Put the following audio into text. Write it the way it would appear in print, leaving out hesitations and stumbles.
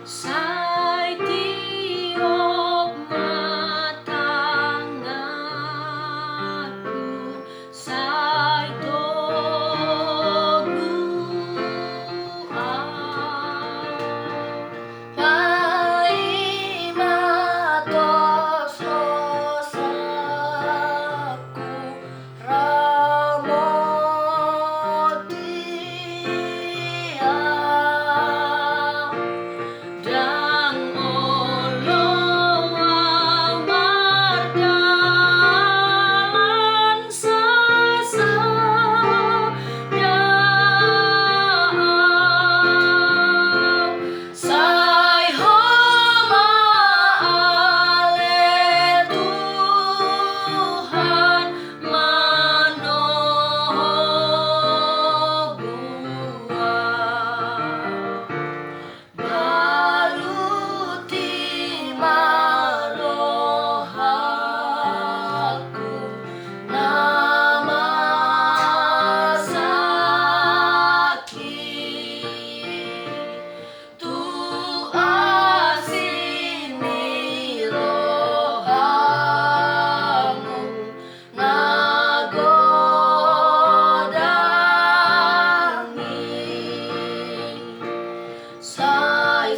Sai tiop tanganku, sai togu Paima tos hosangku ramoti dan oloa mardalan sasada Sai Ho maale Tuhan manogu Baluti rohangku nama sakit tu asini rohaMu nagodangi Sai